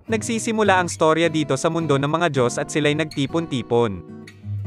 Nagsisimula ang storya dito sa mundo ng mga Diyos at sila'y nagtipon-tipon.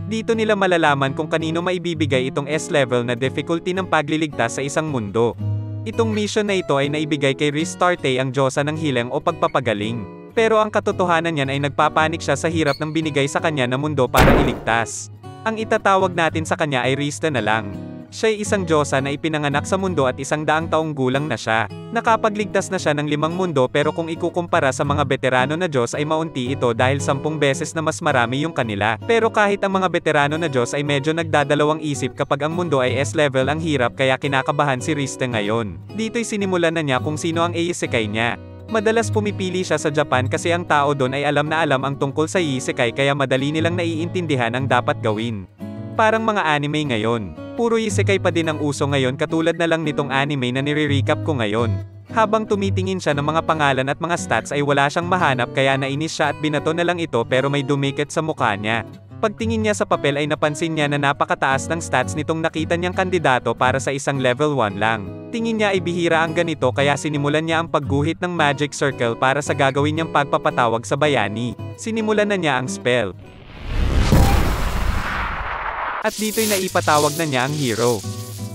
Dito nila malalaman kung kanino maibibigay itong S-level na difficulty ng pagliligtas sa isang mundo. Itong mission na ito ay naibigay kay Restarte, ang Diyosa ng hilang o pagpapagaling. Pero ang katotohanan niyan ay nagpapanik siya sa hirap ng binigay sa kanya na mundo para iligtas. Ang itatawag natin sa kanya ay Rista na lang. Siya ay isang Diyosa na ipinanganak sa mundo at 100 taong gulang na siya. Nakapagligtas na siya ng 5 mundo, pero kung ikukumpara sa mga veterano na Diyos ay maunti ito dahil 10 beses na mas marami yung kanila. Pero kahit ang mga veterano na Diyos ay medyo nagdadalawang isip kapag ang mundo ay S-level, ang hirap, kaya kinakabahan si Rista ngayon. Dito'y sinimulan na niya kung sino ang isekai niya. Madalas pumipili siya sa Japan kasi ang tao doon ay alam na alam ang tungkol sa isekai, kaya madali nilang naiintindihan ang dapat gawin. Parang mga anime ngayon. Puro isekai pa din ang uso ngayon, katulad na lang nitong anime na nire-recap ko ngayon. Habang tumitingin siya ng mga pangalan at mga stats ay wala siyang mahanap, kaya nainis siya at binato na lang ito, pero may dumikit sa mukha niya. Pagtingin niya sa papel ay napansin niya na napakataas ng stats nitong nakita niyang kandidato para sa isang level 1 lang. Tingin niya ay bihira ang ganito, kaya sinimulan niya ang pagguhit ng magic circle para sa gagawin niyang pagpapatawag sa bayani. Sinimulan na niya ang spell. At dito'y naipatawag na niya ang hero.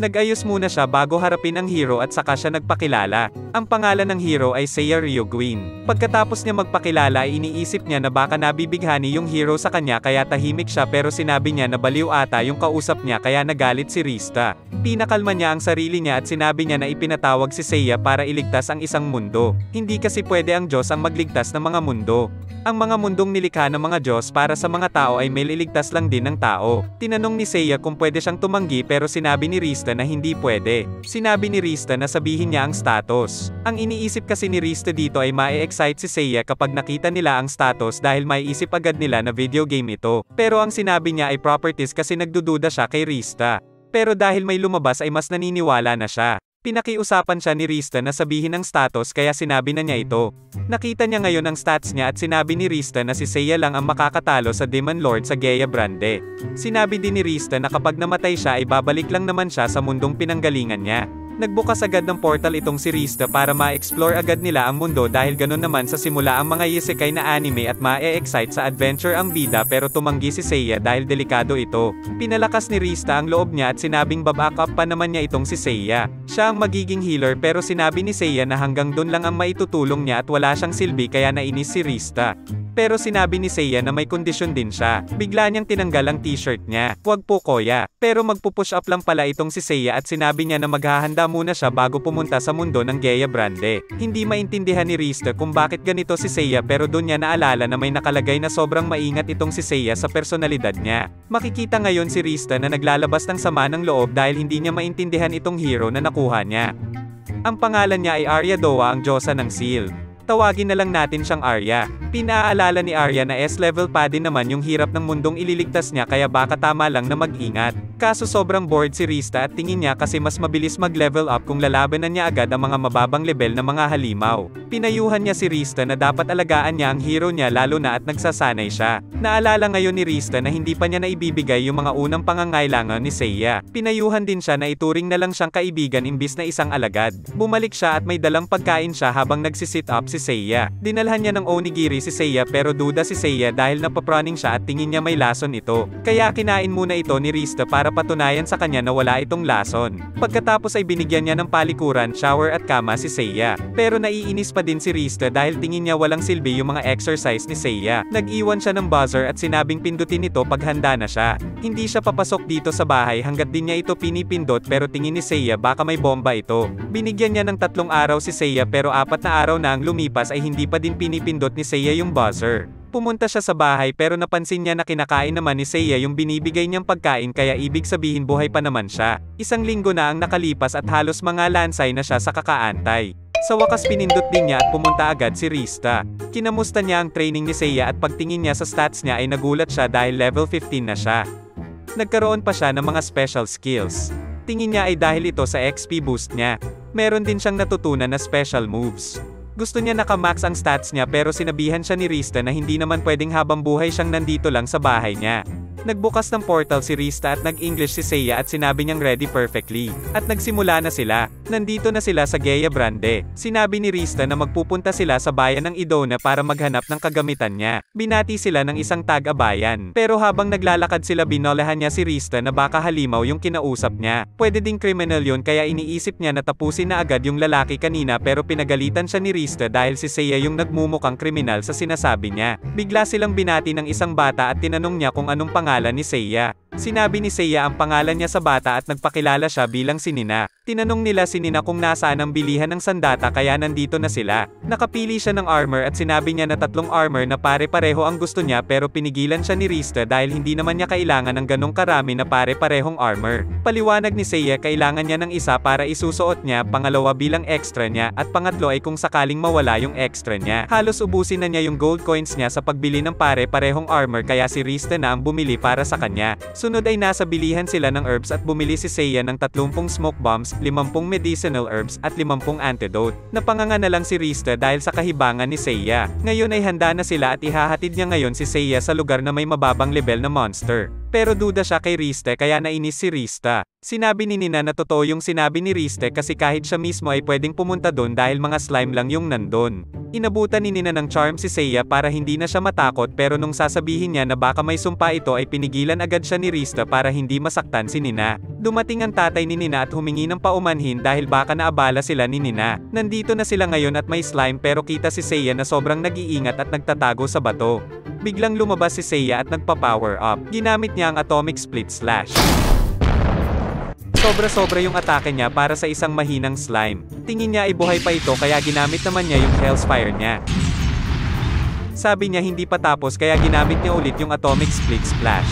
Nag-ayos muna siya bago harapin ang hero at saka siya nagpakilala. Ang pangalan ng hero ay Seiya Ryuguin. Pagkatapos niya magpakilala ay iniisip niya na baka nabibighani yung hero sa kanya, kaya tahimik siya, pero sinabi niya na baliw ata yung kausap niya, kaya nagalit si Rista. Pinakalma niya ang sarili niya at sinabi niya na ipinatawag si Seiya para iligtas ang isang mundo. Hindi kasi pwede ang Diyos ang magligtas ng mga mundo. Ang mga mundong nilikha ng mga Diyos para sa mga tao ay may liligtas lang din ng tao. Tinanong ni Seiya kung pwede siyang tumanggi, pero sinabi ni Rista na hindi pwede. Sinabi ni Rista na sabihin niya ang status. Ang iniisip kasi ni Rista dito ay ma-excite si Seiya kapag nakita nila ang status, dahil maiisip agad nila na video game ito. Pero ang sinabi niya ay properties kasi nagdududa siya kay Rista. Pero dahil may lumabas ay mas naniniwala na siya. Pinakiusapan siya ni Rista na sabihin ang status, kaya sinabi na niya ito. Nakita niya ngayon ang stats niya at sinabi ni Rista na si Seiya lang ang makakatalo sa Demon Lord sa Gea Brande. Sinabi din ni Rista na kapag namatay siya ay babalik lang naman siya sa mundong pinanggalingan niya. Nagbukas agad ng portal itong si Rista para ma-explore agad nila ang mundo, dahil ganun naman sa simula ang mga isekai na anime at ma-e-excite sa adventure ang bida, pero tumanggi si Seiya dahil delikado ito. Pinalakas ni Rista ang loob niya at sinabing baback up pa naman niya itong si Seiya. Siya ang magiging healer, pero sinabi ni Seiya na hanggang dun lang ang maitutulong niya at wala siyang silbi, kaya nainis si Rista. Pero sinabi ni Seiya na may kondisyon din siya. Bigla niyang tinanggal ang t-shirt niya. Huwag po kuya. Pero magpupush up lang pala itong si Seiya at sinabi niya na maghahanda muna siya bago pumunta sa mundo ng Gea Brande. Hindi maintindihan ni Rista kung bakit ganito si Seiya, pero doon niya naalala na may nakalagay na sobrang maingat itong si Seiya sa personalidad niya. Makikita ngayon si Rista na naglalabas ng sama ng loob dahil hindi niya maintindihan itong hero na nakuha niya. Ang pangalan niya ay Arya Doa, ang Diyosa ng Seal. Tawagin na lang natin siyang Arya. Pinaalala ni Arya na S-level pa din naman yung hirap ng mundong ililigtas niya, kaya baka tama lang na mag-ingat. Kaso sobrang bored si Rista at tingin niya kasi mas mabilis mag-level up kung lalabanan niya agad ang mga mababang level na mga halimaw. Pinayuhan niya si Rista na dapat alagaan niya ang hero niya, lalo na at nagsasanay siya. Naalala ngayon ni Rista na hindi pa niya naibibigay yung mga unang pangangailangan ni Seiya. Pinayuhan din siya na ituring na lang siyang kaibigan imbis na isang alagad. Bumalik siya at may dalang pagkain siya habang nagsisit up si Seiya. Dinalhan niya ng onigiri si Seiya, pero duda si Seiya dahil napapraning siya at tingin niya may lason ito. Kaya kinain muna ito ni Rista para patunayan sa kanya na wala itong lason. Pagkatapos ay binigyan niya ng palikuran, shower at kama si Seiya. Pero naiinis pa din si Rista dahil tingin niya walang silbi yung mga exercise ni Seiya. Nag-iwan siya ng buzzer at sinabing pindutin ito pag handa na siya. Hindi siya papasok dito sa bahay hanggat din niya ito pinipindot, pero tingin ni Seiya baka may bomba ito. Binigyan niya ng 3 araw si Seiya, pero 4 na araw na ang lumipas ay hindi pa din pinipindot ni Seiya yung buzzer. Pumunta siya sa bahay pero napansin niya na kinakain naman ni Seiya yung binibigay niyang pagkain, kaya ibig sabihin buhay pa naman siya. 1 linggo na ang nakalipas at halos mga lansay na siya sa kakaantay. Sa wakas pinindot din niya at pumunta agad si Rista. Kinamusta niya ang training ni Seiya at pagtingin niya sa stats niya ay nagulat siya dahil level 15 na siya. Nagkaroon pa siya ng mga special skills. Tingin niya ay dahil ito sa XP boost niya. Meron din siyang natutunan na special moves. Gusto niya nakamax ang stats niya, pero sinabihan siya ni Rista na hindi naman pwedeng habang buhay siyang nandito lang sa bahay niya. Nagbukas ng portal si Rista at nag-English si Seiya at sinabi niyang ready perfectly. At nagsimula na sila. Nandito na sila sa Gaya Grande. Sinabi ni Rista na magpupunta sila sa bayan ng Idona para maghanap ng kagamitan niya. Binati sila ng isang taga-bayan. Pero habang naglalakad sila binolahan niya si Rista na baka halimaw yung kinausap niya. Pwede ding kriminal yun kaya iniisip niya na tapusin na agad yung lalaki kanina pero pinagalitan siya ni Rista dahil si Seiya yung nagmumukhang kriminal sa sinasabi niya. Bigla silang binati ng isang bata at tinanong niya kung anong pangalan ni Seiya. Sinabi ni Seiya ang pangalan niya sa bata at nagpakilala siya bilang si Nina. Tinanong nila si Nina kung nasaan ang bilihan ng sandata kaya nandito na sila. Nakapili siya ng armor at sinabi niya na 3 armor na pare-pareho ang gusto niya pero pinigilan siya ni Rista dahil hindi naman niya kailangan ng ganong karami na pare-parehong armor. Paliwanag ni Seiya kailangan niya ng isa para isusuot niya, pangalawa bilang extra niya at pangatlo ay kung sakaling mawala yung extra niya. Halos ubusin na niya yung gold coins niya sa pagbili ng pare-parehong armor kaya si Rista na ang bumili para sa kanya. Sunod ay nasa bilihan sila ng herbs at bumili si Seiya ng 30 smoke bombs, 50 medicinal herbs at 50 antidote. Napanganga na lang si Rista dahil sa kahibangan ni Seiya. Ngayon ay handa na sila at ihahatid niya ngayon si Seiya sa lugar na may mababang level na monster. Pero duda siya kay Rista kaya nainis si Rista. Sinabi ni Nina na totoo yung sinabi ni Rista kasi kahit siya mismo ay pwedeng pumunta doon dahil mga slime lang yung nandun. Inabutan ni Nina ng charm si Seiya para hindi na siya matakot pero nung sasabihin niya na baka may sumpa ito ay pinigilan agad siya ni Rista para hindi masaktan si Nina. Dumating ang tatay ni Nina at humingi ng paumanhin dahil baka naabala sila ni Nina. Nandito na sila ngayon at may slime pero kita si Seiya na sobrang nag-iingat at nagtatago sa bato. Biglang lumabas si Seiya at nagpa-power up. Ginamit niya ang atomic split slash. Sobra-sobra yung atake niya para sa isang mahinang slime. Tingin niya ay buhay pa ito kaya ginamit naman niya yung Hell's Fire niya. Sabi niya hindi pa tapos kaya ginamit niya ulit yung atomic split splash.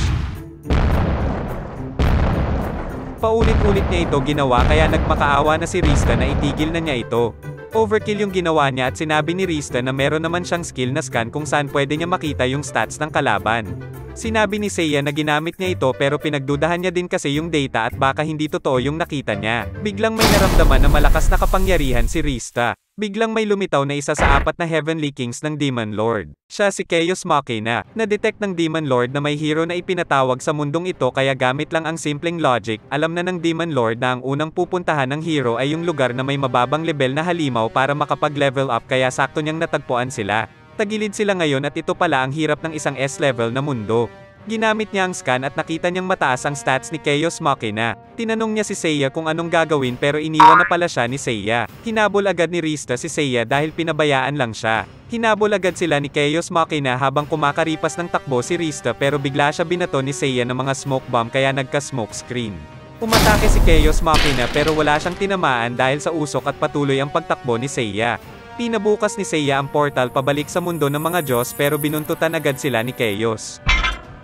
Paulit-ulit niya ito ginawa kaya nagmakaawa na si Rista na itigil na niya ito. Overkill yung ginawa niya at sinabi ni Rista na meron naman siyang skill na scan kung saan pwede niya makita yung stats ng kalaban. Sinabi ni Seiya na ginamit niya ito pero pinagdudahan niya din kasi yung data at baka hindi totoo yung nakita niya. Biglang may naramdaman na malakas na kapangyarihan si Rista. Biglang may lumitaw na isa sa 4 na Heavenly Kings ng Demon Lord. Siya si Chaos Machina. Na-detect ng Demon Lord na may hero na ipinatawag sa mundong ito kaya gamit lang ang simpleng logic, alam na ng Demon Lord na ang unang pupuntahan ng hero ay yung lugar na may mababang level na halimaw para makapag-level up kaya sakto niyang natagpuan sila. Tagilid sila ngayon at ito pala ang hirap ng isang S-level na mundo. Ginamit niya ang scan at nakita niyang mataas ang stats ni Chaos Machina. Tinanong niya si Seiya kung anong gagawin pero iniwan na pala siya ni Seiya. Hinabol agad ni Rista si Seiya dahil pinabayaan lang siya. Hinabol agad sila ni Chaos Machina habang kumakaripas ng takbo si Rista pero bigla siya binato ni Seiya ng mga smoke bomb kaya nagka-smoke screen. Umatake si Chaos Machina pero wala siyang tinamaan dahil sa usok at patuloy ang pagtakbo ni Seiya. Pinabukas ni Seiya ang portal pabalik sa mundo ng mga Diyos pero binuntutan agad sila ni Chaos.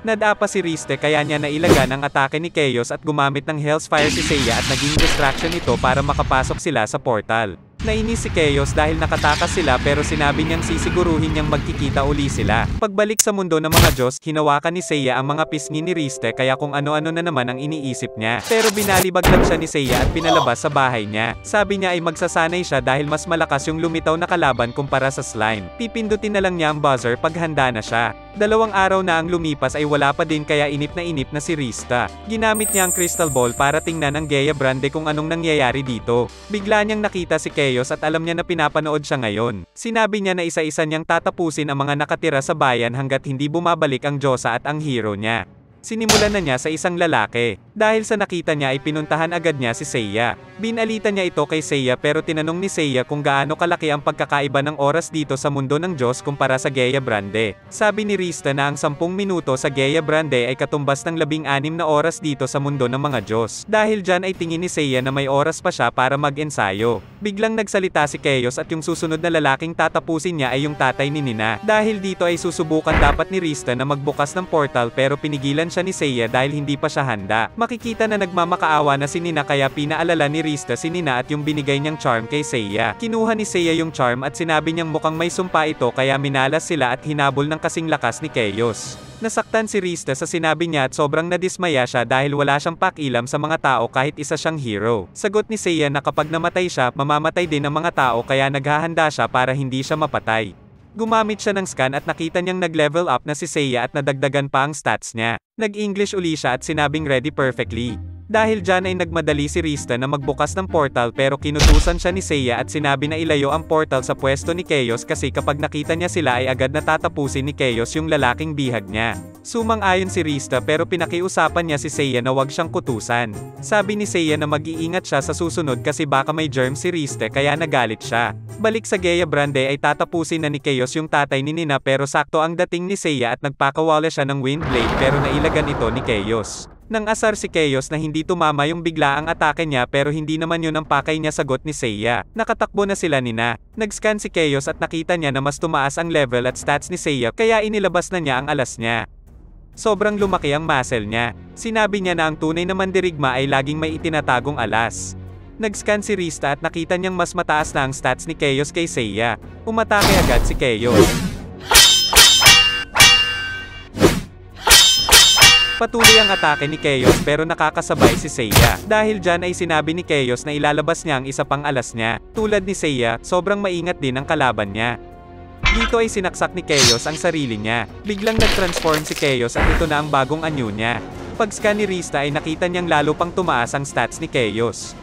Nadapa si Rista kaya niya nailagan ang atake ni Chaos at gumamit ng Hell's Fire si Seiya at naging distraction ito para makapasok sila sa portal. Nainis si Chaos dahil nakatakas sila pero sinabi niyang sisiguruhin niyang magkikita uli sila. Pagbalik sa mundo ng mga Diyos, hinawakan ni Seiya ang mga pisngi ni Rista kaya kung ano-ano na naman ang iniisip niya. Pero binalibag lang siya ni Seiya at pinalabas sa bahay niya. Sabi niya ay magsasanay siya dahil mas malakas yung lumitaw na kalaban kumpara sa slime. Pipindutin na lang niya ang buzzer pag handa na siya. 2 araw na ang lumipas ay wala pa din kaya inip na si Rista. Ginamit niya ang crystal ball para tingnan ang Gaya Grande kung anong nangyayari dito. Bigla niyang nakita si Chaos at alam niya na pinapanood siya ngayon. Sinabi niya na isa-isa niyang tatapusin ang mga nakatira sa bayan hanggat hindi bumabalik ang Diyosa at ang hero niya. Sinimulan na niya sa isang lalaki. Dahil sa nakita niya ay pinuntahan agad niya si Seiya. Binalitan niya ito kay Seiya pero tinanong ni Seiya kung gaano kalaki ang pagkakaiba ng oras dito sa mundo ng Diyos kumpara sa Gaya Grande. Sabi ni Rista na ang 10 minuto sa Gaya Grande ay katumbas ng 16 na oras dito sa mundo ng mga Diyos. Dahil dyan ay tingin ni Seiya na may oras pa siya para mag-ensayo. Biglang nagsalita si Chaos at yung susunod na lalaking tatapusin niya ay yung tatay ni Nina. Dahil dito ay susubukan dapat ni Rista na magbukas ng portal pero pinigilan siya ni Seiya dahil hindi pa siya handa. Makikita na nagmamakaawa na si Nina kaya pinaalala ni Rista si Nina at yung binigay niyang charm kay Seiya. Kinuha ni Seiya yung charm at sinabi niyang mukhang may sumpa ito kaya minalas sila at hinabol ng kasing lakas ni Chaos. Nasaktan si Rista sa sinabi niya at sobrang nadismaya siya dahil wala siyang pakialam sa mga tao kahit isa siyang hero. Sagot ni Seiya na kapag namatay siya, mamamatay din ang mga tao kaya naghahanda siya para hindi siya mapatay. Gumamit siya ng scan at nakita niyang nag-level up na si Seiya at nadagdagan pa ang stats niya. Nag-English uli siya at sinabing ready perfectly. Dahil dyan ay nagmadali si Rista na magbukas ng portal pero kinutusan siya ni Seiya at sinabi na ilayo ang portal sa pwesto ni Chaos kasi kapag nakita niya sila ay agad natatapusin ni Chaos yung lalaking bihag niya. Sumang-ayon si Rista pero pinakiusapan niya si Seiya na wag siyang kutusan. Sabi ni Seiya na mag-iingat siya sa susunod kasi baka may germ si Rista kaya nagalit siya. Balik sa Gea Brande ay tatapusin na ni Chaos yung tatay ni Nina pero sakto ang dating ni Seiya at nagpakawala siya ng Windblade pero nailagan ito ni Chaos. Nang asar si Chaos na hindi tumama yung biglaang atake niya pero hindi naman yun ang pakay niya sagot ni Seiya. Nakatakbo na sila Nina. Nag-scan si Chaos at nakita niya na mas tumaas ang level at stats ni Seiya kaya inilabas na niya ang alas niya. Sobrang lumaki ang muscle niya. Sinabi niya na ang tunay na mandirigma ay laging may itinatagong alas. Nag-scan si Rista at nakita niyang mas mataas na ang stats ni Chaos kay Seiya. Umatake agad si Chaos. Patuloy ang atake ni Chaos pero nakakasabay si Seiya. Dahil dyan ay sinabi ni Chaos na ilalabas niya ang isa pang alas niya. Tulad ni Seiya, sobrang maingat din ang kalaban niya. Dito ay sinaksak ni Chaos ang sarili niya. Biglang nag-transform si Chaos at ito na ang bagong anyo niya. Pag-scan ni Rista ay nakita niyang lalo pang tumaas ang stats ni Chaos.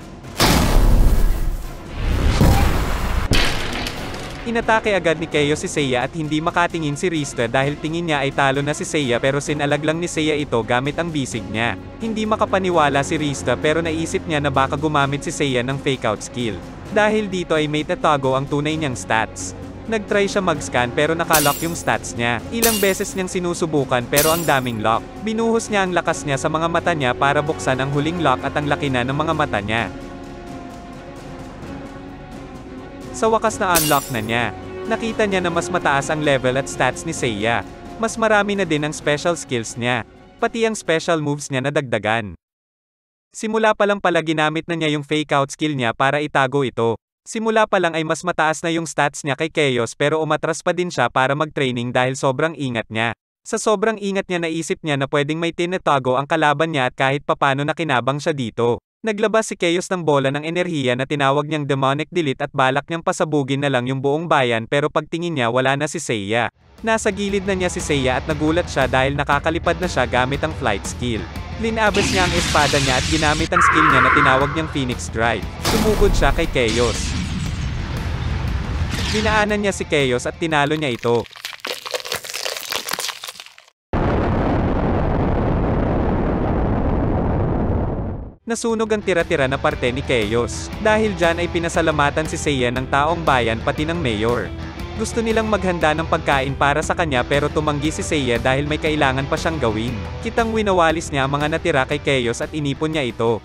Inatake agad ni Chaos si Seiya at hindi makatingin si Rista dahil tingin niya ay talo na si Seiya pero sinalag lang ni Seiya ito gamit ang bisig niya. Hindi makapaniwala si Rista pero naisip niya na baka gumamit si Seiya ng fake out skill. Dahil dito ay may tatago ang tunay niyang stats. Nag-try siya mag-scan pero nakalock yung stats niya. Ilang beses niyang sinusubukan pero ang daming lock. Binuhos niya ang lakas niya sa mga mata niya para buksan ang huling lock at ang laki na ng mga mata niya. Sa wakas na unlock na niya. Nakita niya na mas mataas ang level at stats ni Seiya. Mas marami na din ang special skills niya. Pati ang special moves niya na dagdagan. Simula pa lang pala ginamit na niya yung fake out skill niya para itago ito. Simula pa lang ay mas mataas na yung stats niya kay Chaos pero umatras pa din siya para mag-training dahil sobrang ingat niya. Sa sobrang ingat niya naisip niya na pwedeng may tinatago ang kalaban niya at kahit papano nakinabang siya dito. Naglabas si Chaos ng bola ng enerhiya na tinawag niyang Demonic Delete at balak niyang pasabugin na lang yung buong bayan pero pagtingin niya wala na si Seiya. Nasa gilid na niya si Seiya at nagulat siya dahil nakakalipad na siya gamit ang flight skill. Linabas niya ang espada niya at ginamit ang skill niya na tinawag niyang Phoenix Drive. Sumugod siya kay Chaos. Dinaanan niya si Chaos at tinalo niya ito. Nasunog ang tira-tira na parte ni Chaos. Dahil dyan ay pinasalamatan si Seiya ng taong bayan pati ng mayor. Gusto nilang maghanda ng pagkain para sa kanya pero tumanggi si Seiya dahil may kailangan pa siyang gawin. Kitang winawalis niya ang mga natira kay Chaos at inipon niya ito.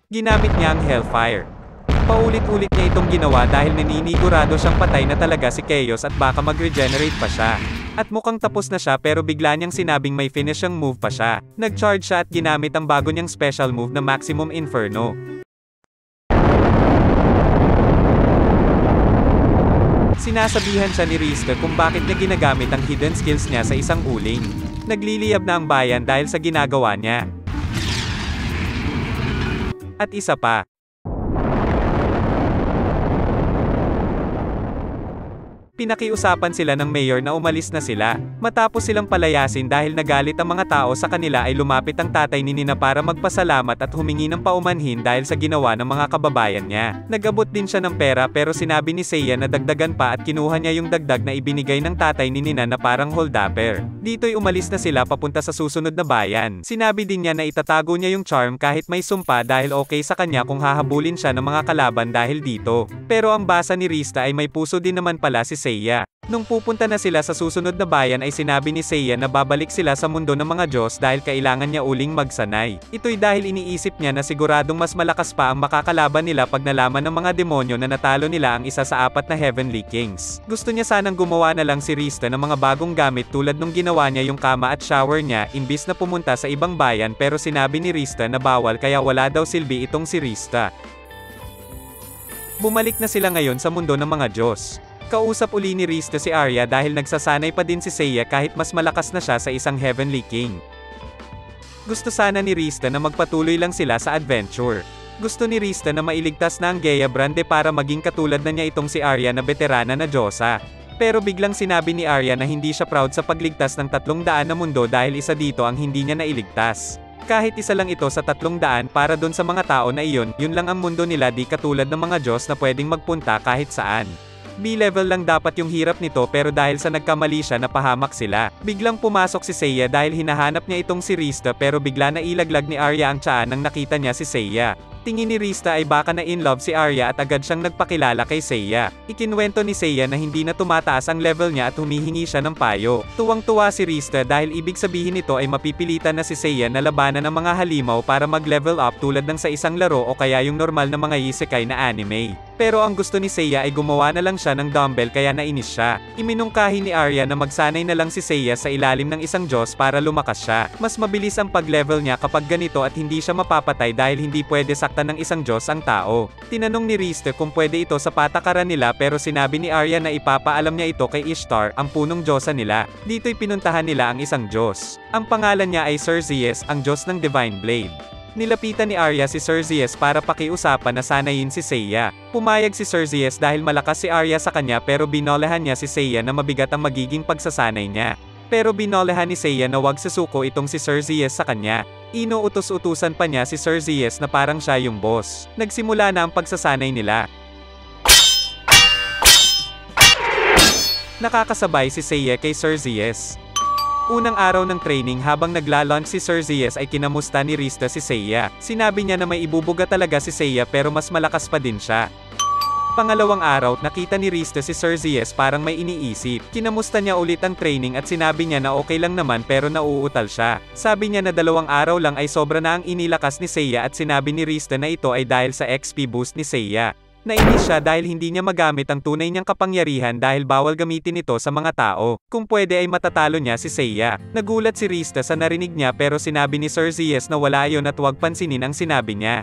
Ginamit niya ang Hellfire. Paulit-ulit niya itong ginawa dahil naninigurado siyang patay na talaga si Chaos at baka mag-regenerate pa siya. At mukhang tapos na siya pero bigla niyang sinabing may finish ang move pa siya. Nag-charge siya at ginamit ang bago niyang special move na Maximum Inferno. Sinasabihan siya ni Rista kung bakit niya ginagamit ang hidden skills niya sa isang uling. Nagliliyab na ang bayan dahil sa ginagawa niya. At isa pa. Pinakiusapan sila ng mayor na umalis na sila. Matapos silang palayasin dahil nagalit ang mga tao sa kanila ay lumapit ang tatay ni Nina para magpasalamat at humingi ng paumanhin dahil sa ginawa ng mga kababayan niya. Nag-abot din siya ng pera pero sinabi ni Seiya na dagdagan pa at kinuha niya yung dagdag na ibinigay ng tatay ni Nina na parang holdupper. Dito'y umalis na sila papunta sa susunod na bayan. Sinabi din niya na itatago niya yung charm kahit may sumpa dahil okay sa kanya kung hahabulin siya ng mga kalaban dahil dito. Pero ang basa ni Rista ay may puso din naman pala si Seiya. Nung pupunta na sila sa susunod na bayan ay sinabi ni Seiya na babalik sila sa mundo ng mga Diyos dahil kailangan niya uling magsanay. Ito'y dahil iniisip niya na siguradong mas malakas pa ang makakalaban nila pag nalaman ng mga demonyo na natalo nila ang isa sa 4 na Heavenly Kings. Gusto niya sanang gumawa na lang si Rista ng mga bagong gamit tulad nung ginawa niya yung kama at shower niya imbis na pumunta sa ibang bayan pero sinabi ni Rista na bawal kaya wala daw silbi itong si Rista. Bumalik na sila ngayon sa mundo ng mga Diyos. Kausap uli ni Rista si Arya dahil nagsasanay pa din si Seiya kahit mas malakas na siya sa isang Heavenly King. Gusto sana ni Rista na magpatuloy lang sila sa adventure. Gusto ni Rista na mailigtas na ang Gea Brande para maging katulad na niya itong si Arya na veterana na Diyosa. Pero biglang sinabi ni Arya na hindi siya proud sa pagligtas ng 300 na mundo dahil isa dito ang hindi niya nailigtas. Kahit isa lang ito sa 300 para dun sa mga tao na iyon, yun lang ang mundo nila, di katulad ng mga Diyos na pwedeng magpunta kahit saan. B-level lang dapat yung hirap nito pero dahil sa nagkamali siya napahamak sila. Biglang pumasok si Seiya dahil hinahanap niya itong si Rista pero bigla na ilaglag ni Arya ang tiyan nang nakita niya si Seiya. Tingin ni Rista ay baka na in love si Arya at agad siyang nagpakilala kay Seiya. Ikinwento ni Seiya na hindi na tumataas ang level niya at humihingi siya ng payo. Tuwang-tuwa si Rista dahil ibig sabihin nito ay mapipilitan na si Seiya na labanan ng mga halimaw para mag-level up tulad ng sa isang laro o kaya yung normal na mga isekai na anime. Pero ang gusto ni Seiya ay gumawa na lang siya ng dumbbell kaya nainis siya. Iminungkahi ni Arya na magsanay na lang si Seiya sa ilalim ng isang Diyos para lumakas siya. Mas mabilis ang pag-level niya kapag ganito at hindi siya mapapatay dahil hindi pwede saktan ng isang Diyos ang tao. Tinanong ni Rista kung pwede ito sa patakaran nila pero sinabi ni Arya na ipapaalam niya ito kay Ishtar, ang punong Diyosa nila. Dito'y pinuntahan nila ang isang Diyos. Ang pangalan niya ay Xerxes, ang Diyos ng Divine Blade. Nilapitan ni Arya si Xerxes para pakiusapan na sanayin si Seiya. Pumayag si Xerxes dahil malakas si Arya sa kanya pero binolehan niya si Seiya na mabigat ang magiging pagsasanay niya. Pero binolehan ni Seiya na wag susuko itong si Xerxes sa kanya. Inuutos-utusan pa niya si Xerxes na parang siya yung boss. Nagsimula na ang pagsasanay nila. Nakakasabay si Seiya kay Xerxes. Unang araw ng training habang nagla-launch si Xerxes ay kinamusta ni Rista si Seiya. Sinabi niya na may ibubuga talaga si Seiya pero mas malakas pa din siya. Pangalawang araw, nakita ni Rista si Xerxes parang may iniisip. Kinamusta niya ulit ang training at sinabi niya na okay lang naman pero nauutal siya. Sabi niya na 2 araw lang ay sobra na ang inilakas ni Seiya at sinabi ni Rista na ito ay dahil sa XP boost ni Seiya. Nainis siya dahil hindi niya magamit ang tunay niyang kapangyarihan dahil bawal gamitin ito sa mga tao. Kung pwede ay matatalo niya si Seiya. Nagulat si Rista sa narinig niya pero sinabi ni Xerxes na wala iyon at huwag pansinin ang sinabi niya.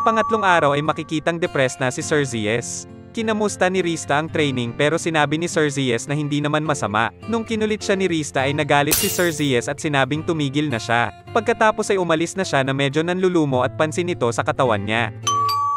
Pangatlong araw ay makikitang depressed na si Xerxes. Kinamusta ni Rista ang training pero sinabi ni Xerxes na hindi naman masama. Nung kinulit siya ni Rista ay nagalit si Xerxes at sinabing tumigil na siya. Pagkatapos ay umalis na siya na medyo nanlulumo at pansin ito sa katawan niya.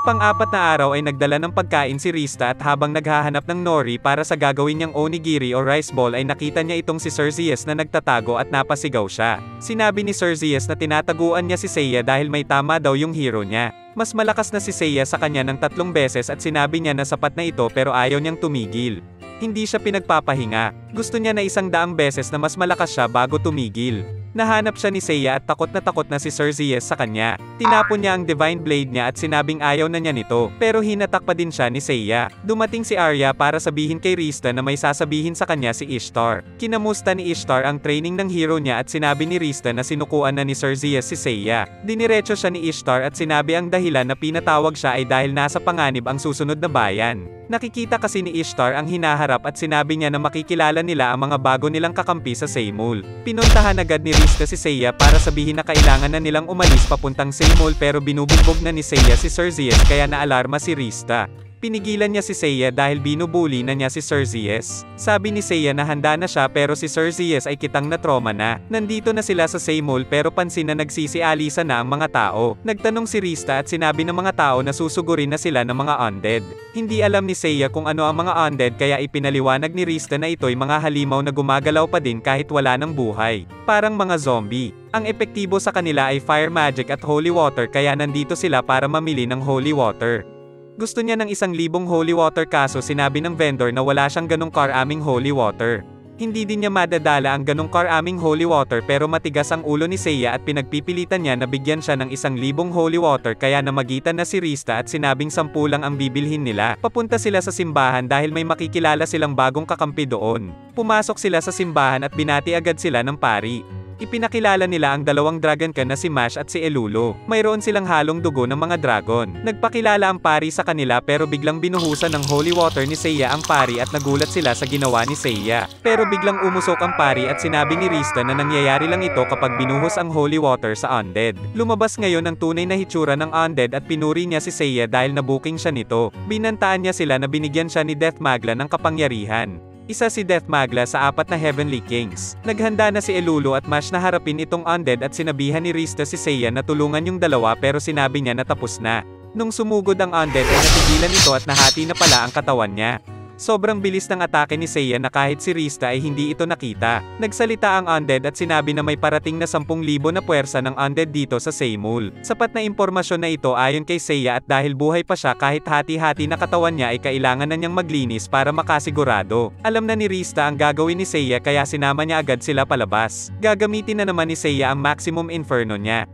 Pang-4 na araw ay nagdala ng pagkain si Rista at habang naghahanap ng nori para sa gagawin niyang onigiri o rice ball ay nakita niya itong si Xerxes na nagtatago at napasigaw siya. Sinabi ni Xerxes na tinataguan niya si Seiya dahil may tama daw yung hero niya. Mas malakas na si Seiya sa kanya ng 3 beses at sinabi niya na sapat na ito pero ayaw niyang tumigil. Hindi siya pinagpapahinga. Gusto niya na 100 beses na mas malakas siya bago tumigil. Nahanap siya ni Seiya at takot na si Xerxes sa kanya. Tinapon niya ang Divine Blade niya at sinabing ayaw na niya nito, pero hinatak pa din siya ni Seiya. Dumating si Arya para sabihin kay Rista na may sasabihin sa kanya si Ishtar. Kinamusta ni Ishtar ang training ng hero niya at sinabi ni Rista na sinukuan na ni Xerxes si Seiya. Diniretso siya ni Ishtar at sinabi ang dahilan na pinatawag siya ay dahil nasa panganib ang susunod na bayan. Nakikita kasi ni Ishtar ang hinaharap at sinabi niya na makikilala nila ang mga bago nilang kakampi sa Seimul. Pinuntahan agad ni Rista si Seiya para sabihin na kailangan na nilang umalis papuntang Seimul pero binubugbog na ni Seiya si Xerxes kaya naalarma si Rista. Pinigilan niya si Seiya dahil binubuli na niya si Xerxes. Sabi ni Seiya na handa na siya pero si Xerxes ay kitang na trauma na. Nandito na sila sa Seimul pero pansin na nagsisialisa na ang mga tao. Nagtanong si Rista at sinabi ng mga tao na susugurin na sila ng mga undead. Hindi alam ni Seiya kung ano ang mga undead kaya ipinaliwanag ni Rista na ito'y mga halimaw na gumagalaw pa din kahit wala ng buhay. Parang mga zombie. Ang epektibo sa kanila ay fire magic at holy water kaya nandito sila para mamili ng holy water. Gusto niya ng 1,000 holy water kaso sinabi ng vendor na wala siyang ganong karaming holy water. Hindi din niya madadala ang ganong karaming holy water pero matigas ang ulo ni Seiya at pinagpipilitan niya na bigyan siya ng 1,000 holy water kaya namagitan na si Rista at sinabing 10 lang ang bibilhin nila. Papunta sila sa simbahan dahil may makikilala silang bagong kakampi doon. Pumasok sila sa simbahan at binati agad sila ng pari. Ipinakilala nila ang 2 dragon ka na si Mash at si Elulo. Mayroon silang halong dugo ng mga dragon. Nagpakilala ang pari sa kanila pero biglang binuhusan ng holy water ni Seiya ang pari at nagulat sila sa ginawa ni Seiya. Pero biglang umusok ang pari at sinabi ni Rista na nangyayari lang ito kapag binuhos ang holy water sa undead. Lumabas ngayon ang tunay na hitsura ng undead at pinuri niya si Seiya dahil nabuking siya nito. Binantaan niya sila na binigyan siya ni Death Magla ng kapangyarihan. Isa si Death Magla sa 4 na Heavenly Kings. Naghanda na si Elulo at Mash na harapin itong undead at sinabihan ni Rista si Seiya na tulungan yung dalawa pero sinabi niya na tapos na. Nung sumugod ang undead ay natigilan ito at nahati na pala ang katawan niya. Sobrang bilis ng atake ni Seiya na kahit si Rista ay hindi ito nakita. Nagsalita ang undead at sinabi na may parating na 10,000 na puwersa ng undead dito sa Seimul. Sapat na impormasyon na ito ayon kay Seiya at dahil buhay pa siya kahit hati-hati na katawan niya ay kailangan na niyang maglinis para makasigurado. Alam na ni Rista ang gagawin ni Seiya kaya sinama niya agad sila palabas. Gagamitin na naman ni Seiya ang maximum inferno niya.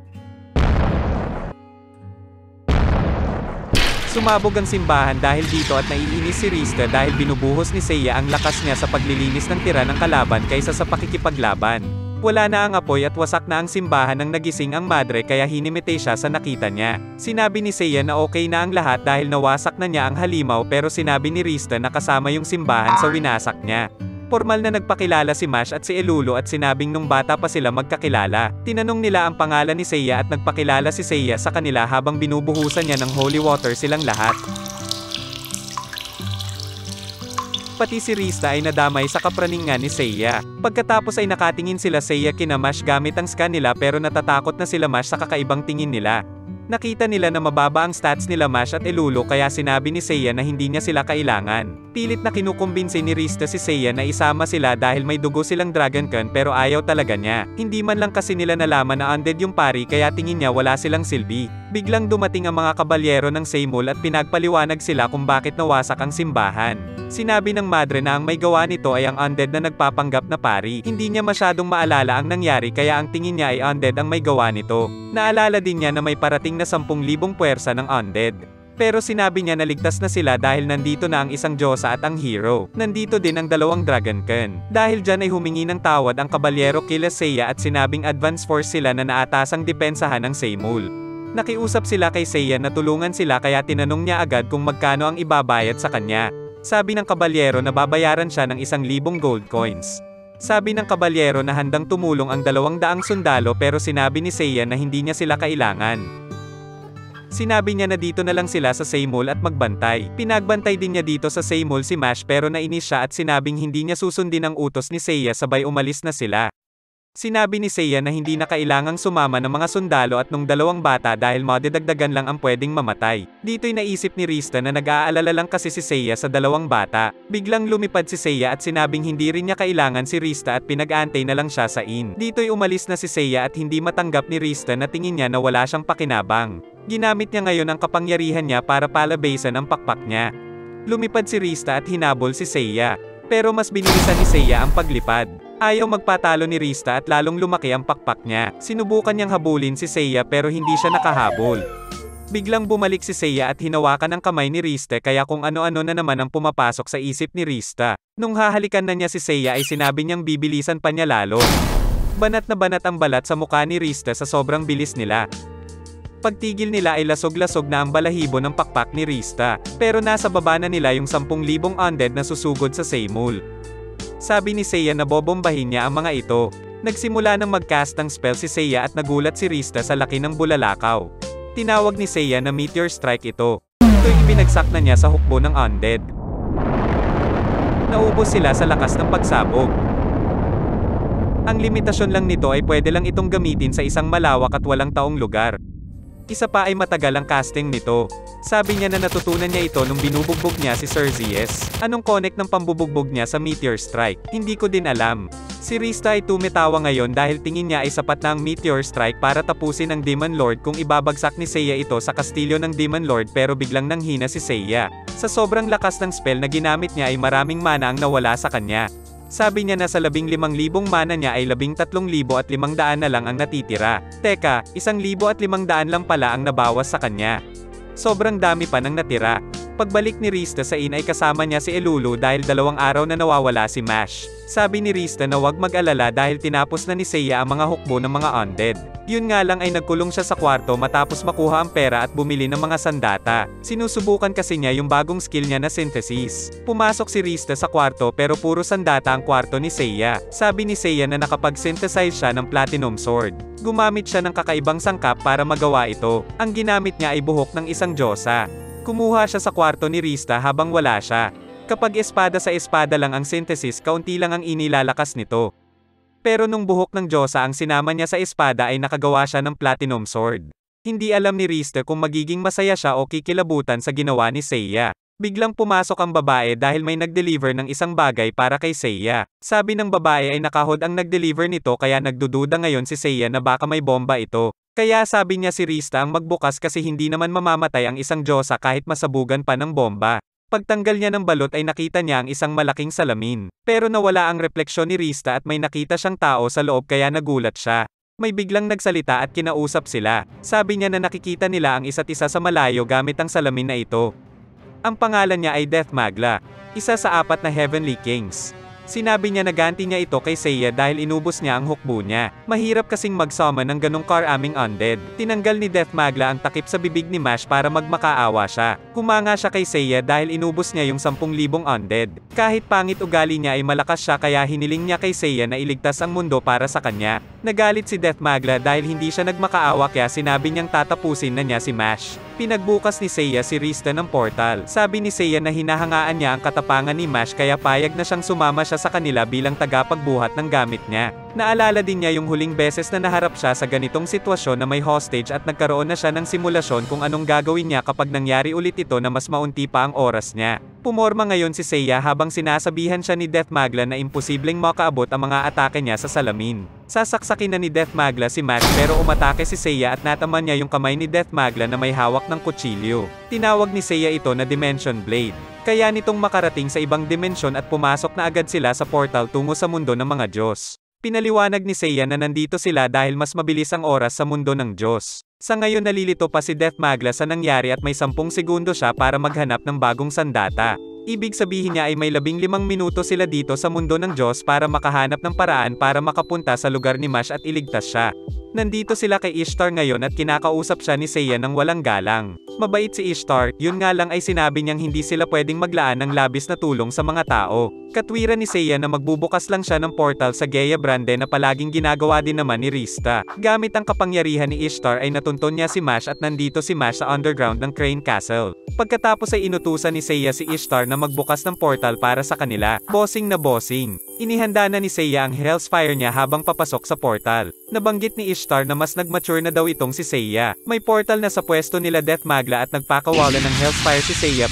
Sumabog ang simbahan dahil dito at naiinis si Rista dahil binubuhos ni Seiya ang lakas niya sa paglilinis ng tira ng kalaban kaysa sa pakikipaglaban. Wala na ang apoy at wasak na ang simbahan nang nagising ang madre kaya hinimite siya sa nakita niya. Sinabi ni Seiya na okay na ang lahat dahil nawasak na niya ang halimaw pero sinabi ni Rista na kasama yung simbahan sa winasak niya. Formal na nagpakilala si Mash at si Elulu at sinabing nung bata pa sila magkakilala. Tinanong nila ang pangalan ni Seiya at nagpakilala si Seiya sa kanila habang binubuhusan niya ng holy water silang lahat. Pati si Rista ay nadamay sa kapraningan ni Seiya. Pagkatapos ay nakatingin sila Seiya kina Mash gamit ang scan nila pero natatakot na sila Mash sa kakaibang tingin nila. Nakita nila na mababa ang stats nila Mash at Elulu kaya sinabi ni Seiya na hindi niya sila kailangan. Pilit na kinukumbinsi ni Rista si Seiya na isama sila dahil may dugo silang Dragoncan pero ayaw talaga niya. Hindi man lang kasi nila nalaman na undead yung pari kaya tingin niya wala silang silbi. Biglang dumating ang mga kabalyero ng Seimul at pinagpaliwanag sila kung bakit nawasak ang simbahan. Sinabi ng madre na ang may gawa nito ay ang undead na nagpapanggap na pari. Hindi niya masyadong maalala ang nangyari kaya ang tingin niya ay undead ang may gawa nito. Naalala din niya na may parating na 10,000 puwersa ng undead. Pero sinabi niya na ligtas na sila dahil nandito na ang isang Diyosa at ang hero. Nandito din ang 2 Dragoncan. Dahil dyan ay humingi ng tawad ang kabalyero kila Seiya at sinabing advance force sila na naatasang depensahan ng Seimul. Nakiusap sila kay Seiya na tulungan sila kaya tinanong niya agad kung magkano ang ibabayad sa kanya. Sabi ng kabalyero na babayaran siya ng 1,000 gold coins. Sabi ng kabalyero na handang tumulong ang 200 sundalo pero sinabi ni Seiya na hindi niya sila kailangan. Sinabi niya na dito na lang sila sa Seimul at magbantay. Pinagbantay din niya dito sa Seimul si Mash pero nainis siya at sinabing hindi niya susundin ang utos ni Seiya sabay umalis na sila. Sinabi ni Seiya na hindi na kailangang sumama ng mga sundalo at nung 2 bata dahil madidagdagan lang ang pwedeng mamatay. Dito'y naisip ni Rista na nag-aalala lang kasi si Seiya sa 2 bata. Biglang lumipad si Seiya at sinabing hindi rin niya kailangan si Rista at pinag-aantay na lang siya sa inn. Dito'y umalis na si Seiya at hindi matanggap ni Rista na tingin niya na wala siyang pakinabang. Ginamit niya ngayon ang kapangyarihan niya para palabasan ang pakpak niya. Lumipad si Rista at hinabol si Seiya. Pero mas binilisan ni Seiya ang paglipad. Ayaw magpatalo ni Rista at lalong lumaki ang pakpak niya. Sinubukan niyang habulin si Seiya pero hindi siya nakahabol. Biglang bumalik si Seiya at hinawakan ang kamay ni Rista kaya kung ano-ano na naman ang pumapasok sa isip ni Rista. Nung hahalikan na niya si Seiya ay sinabi niyang bibilisan pa niya lalo. Banat na banat ang balat sa mukha ni Rista sa sobrang bilis nila. Pagtigil nila ay lasog-lasog na ang balahibo ng pakpak ni Rista. Pero nasa baba na nila yung 10,000 undead na susugod sa Seimul. Sabi ni Seiya na bobombahin niya ang mga ito. Nagsimula ng mag-cast ng spell si Seiya at nagulat si Rista sa laki ng bulalakaw. Tinawag ni Seiya na meteor strike ito. Ito'y ibinagsak na niya sa hukbo ng undead. Naubos sila sa lakas ng pagsabog. Ang limitasyon lang nito ay pwede lang itong gamitin sa isang malawak at walang taong lugar. Isa pa ay matagal ang casting nito. Sabi niya na natutunan niya ito nung binubugbog niya si Sir Zies. Anong connect ng pambubugbog niya sa meteor strike? Hindi ko din alam. Si Rista ay tumitawa ngayon dahil tingin niya ay sapat na ang meteor strike para tapusin ang Demon Lord kung ibabagsak ni Seiya ito sa kastilyo ng Demon Lord pero biglang nanghina si Seiya. Sa sobrang lakas ng spell na ginamit niya ay maraming mana ang nawala sa kanya. Sabi niya na sa 15,000 mana niya ay 13,500 na lang ang natitira. Teka, 1,500 lang pala ang nabawas sa kanya. Sobrang dami pa nang natira. Pagbalik ni Rista sa inn ay kasama niya si Elulu dahil 2 araw na nawawala si Mash. Sabi ni Rista na wag mag-alala dahil tinapos na ni Seiya ang mga hukbo ng mga undead. Yun nga lang ay nagkulong siya sa kwarto matapos makuha ang pera at bumili ng mga sandata. Sinusubukan kasi niya yung bagong skill niya na synthesis. Pumasok si Rista sa kwarto pero puro sandata ang kwarto ni Seiya. Sabi ni Seiya na nakapag-synthesize siya ng platinum sword. Gumamit siya ng kakaibang sangkap para magawa ito. Ang ginamit niya ay buhok ng isang Diyosa. Kumuha siya sa kwarto ni Rista habang wala siya. Kapag espada sa espada lang ang synthesis, kaunti lang ang inilalakas nito. Pero nung buhok ng Diyosa ang sinama niya sa espada ay nakagawa siya ng platinum sword. Hindi alam ni Rista kung magiging masaya siya o kikilabutan sa ginawa ni Seiya. Biglang pumasok ang babae dahil may nag-deliver ng isang bagay para kay Seiya. Sabi ng babae ay nakahod ang nag-deliver nito kaya nagdududa ngayon si Seiya na baka may bomba ito. Kaya sabi niya si Rista ang magbukas kasi hindi naman mamamatay ang isang Diyosa kahit masabugan pa ng bomba. Pagtanggal niya ng balot ay nakita niya ang isang malaking salamin. Pero nawala ang refleksyon ni Rista at may nakita siyang tao sa loob kaya nagulat siya. May biglang nagsalita at kinausap sila. Sabi niya na nakikita nila ang isa't isa sa malayo gamit ang salamin na ito. Ang pangalan niya ay Death Magla, isa sa 4 na Heavenly Kings. Sinabi niya na ganti niya ito kay Seiya dahil inubos niya ang hukbo niya. Mahirap kasing mag-summon ng ganong karaming undead. Tinanggal ni Death Magla ang takip sa bibig ni Mash para magmakaawa siya. Humanga siya kay Seiya dahil inubos niya yung 10,000 undead. Kahit pangit ugali niya ay malakas siya kaya hiniling niya kay Seiya na iligtas ang mundo para sa kanya. Nagalit si Death Magla dahil hindi siya nagmakaawa kaya sinabi niyang tatapusin na niya si Mash. Pinagbukas ni Seiya si Rista ng portal. Sabi ni Seiya na hinahangaan niya ang katapangan ni Mash kaya payag na siyang sumama siya sa kanila bilang tagapagbuhat ng gamit niya. Naalala din niya yung huling beses na naharap siya sa ganitong sitwasyon na may hostage at nagkaroon na siya ng simulasyon kung anong gagawin niya kapag nangyari ulit ito na mas maunti pa ang oras niya. Pumorma ngayon si Seiya habang sinasabihan siya ni Death Magla na imposibleng makaabot ang mga atake niya sa salamin. Sasaksakin na ni Death Magla si Mash pero umatake si Seiya at nataman niya yung kamay ni Death Magla na may hawak ng kutsilyo. Tinawag ni Seiya ito na Dimension Blade. Kaya nitong makarating sa ibang dimensyon at pumasok na agad sila sa portal tungo sa mundo ng mga Diyos. Pinaliwanag ni Seiya na nandito sila dahil mas mabilis ang oras sa mundo ng Diyos. Sa ngayon nalilito pa si Death Magla sa nangyari at may 10 segundo siya para maghanap ng bagong sandata. Ibig sabihin niya ay may 15 minuto sila dito sa mundo ng Diyos para makahanap ng paraan para makapunta sa lugar ni Mash at iligtas siya. Nandito sila kay Ishtar ngayon at kinakausap siya ni Seiya ng walang galang. Mabait si Ishtar, yun nga lang ay sinabi niyang hindi sila pwedeng maglaan ng labis na tulong sa mga tao. Katwiran ni Seiya na magbubukas lang siya ng portal sa Gea Brande na palaging ginagawa din naman ni Rista. Gamit ang kapangyarihan ni Ishtar ay natunton niya si Mash at nandito si Mash sa underground ng Crane Castle. Pagkatapos ay inutusan ni Seiya si Ishtar na magbukas ng portal para sa kanila. Bossing na bossing. Inihanda na ni Seiya ang Hell's Fire niya habang papasok sa portal. Nabanggit ni Ishtar na mas nagmature na daw itong si Seiya. May portal na sa pwesto nila Death Magla at nagpakawalan ng Hell's Fire si Seiya.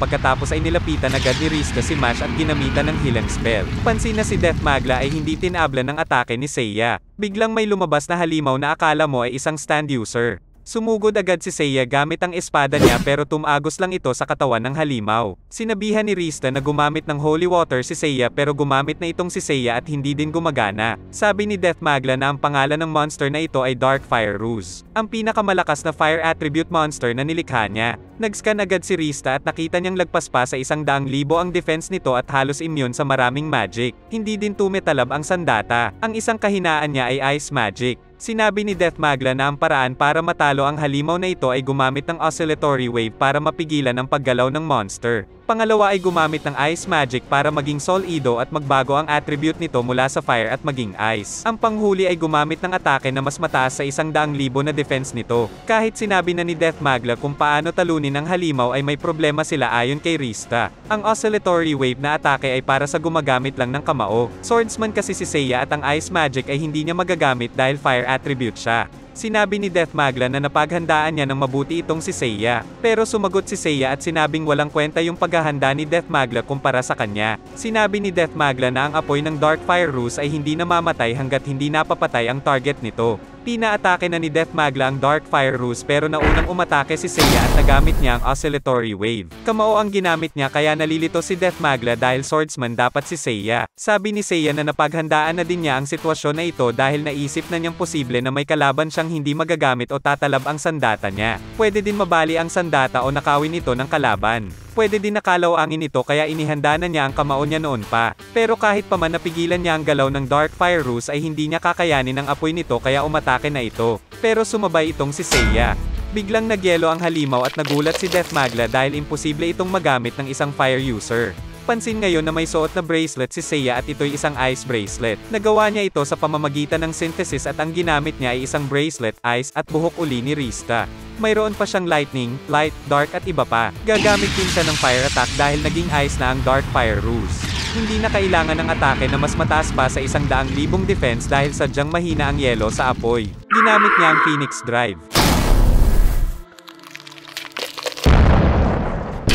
Pagkatapos ay nilapitan agad ni Rista si Mash at ginamitan ng healing spell. Pansin na si Death Magla ay hindi tinabla ng atake ni Seiya. Biglang may lumabas na halimaw na akala mo ay isang stand user. Sumugod agad si Seiya gamit ang espada niya pero tumagos lang ito sa katawan ng halimaw. Sinabihan ni Rista na gumamit ng holy water si Seiya pero gumamit na itong si Seiya at hindi din gumagana. Sabi ni Death Magla na ang pangalan ng monster na ito ay Dark Fire Ruse, ang pinakamalakas na fire attribute monster na nilikha niya. Nag-scan agad si Rista at nakita niyang lagpas pa sa 100,000 ang defense nito at halos immune sa maraming magic. Hindi din tumetalab ang sandata. Ang isang kahinaan niya ay ice magic. Sinabi ni Death Magla na ang paraan para matalo ang halimaw na ito ay gumamit ng oscillatory wave para mapigilan ang paggalaw ng monster. Pangalawa ay gumamit ng ice magic para maging solido at magbago ang attribute nito mula sa fire at maging ice. Ang panghuli ay gumamit ng atake na mas mataas sa 100,000 na defense nito. Kahit sinabi na ni Death Magla kung paano talunin ang halimaw ay may problema sila ayon kay Rista. Ang oscillatory wave na atake ay para sa gumagamit lang ng kamao. Swordsman kasi si Seiya at ang ice magic ay hindi niya magagamit dahil fire attribute siya. Sinabi ni Death Magla na napaghandaan niya ng mabuti itong si Seiya. Pero sumagot si Seiya at sinabing walang kwenta yung paghahanda ni Death Magla kumpara sa kanya. Sinabi ni Death Magla na ang apoy ng Dark Fire Ruse ay hindi namamatay hanggat hindi napapatay ang target nito. Pinaatake na ni Death Magla ang Dark Fire Ruse pero naunang umatake si Seiya at nagamit niya ang oscillatory wave. Kamao ang ginamit niya kaya nalilito si Death Magla dahil swordsman dapat si Seiya. Sabi ni Seiya na napaghandaan na din niya ang sitwasyon na ito dahil naisip na niyang posible na may kalaban siyang hindi magagamit o tatalab ang sandata niya. Pwede din mabali ang sandata o nakawin ito ng kalaban. Pwede din nakalawangin ito kaya inihanda na niya ang kamao niya noon pa. Pero kahit pa man napigilan niya ang galaw ng Dark Fire Ruse ay hindi niya kakayanin ang apoy nito kaya umatake na ito. Pero sumabay itong si Seiya. Biglang nagyelo ang halimaw at nagulat si Death Magla dahil imposible itong magamit ng isang fire user. Pansin ngayon na may suot na bracelet si Seiya at ito'y isang ice bracelet. Nagawa niya ito sa pamamagitan ng synthesis at ang ginamit niya ay isang bracelet, ice at buhok uli ni Rista. Mayroon pa siyang lightning, light, dark at iba pa. Gagamit din siya ng fire attack dahil naging ice na ang Dark Fire Ruse. Hindi na kailangan ng atake na mas mataas pa sa 100,000 defense dahil sadyang mahina ang yelo sa apoy. Ginamit niya ang Phoenix Drive.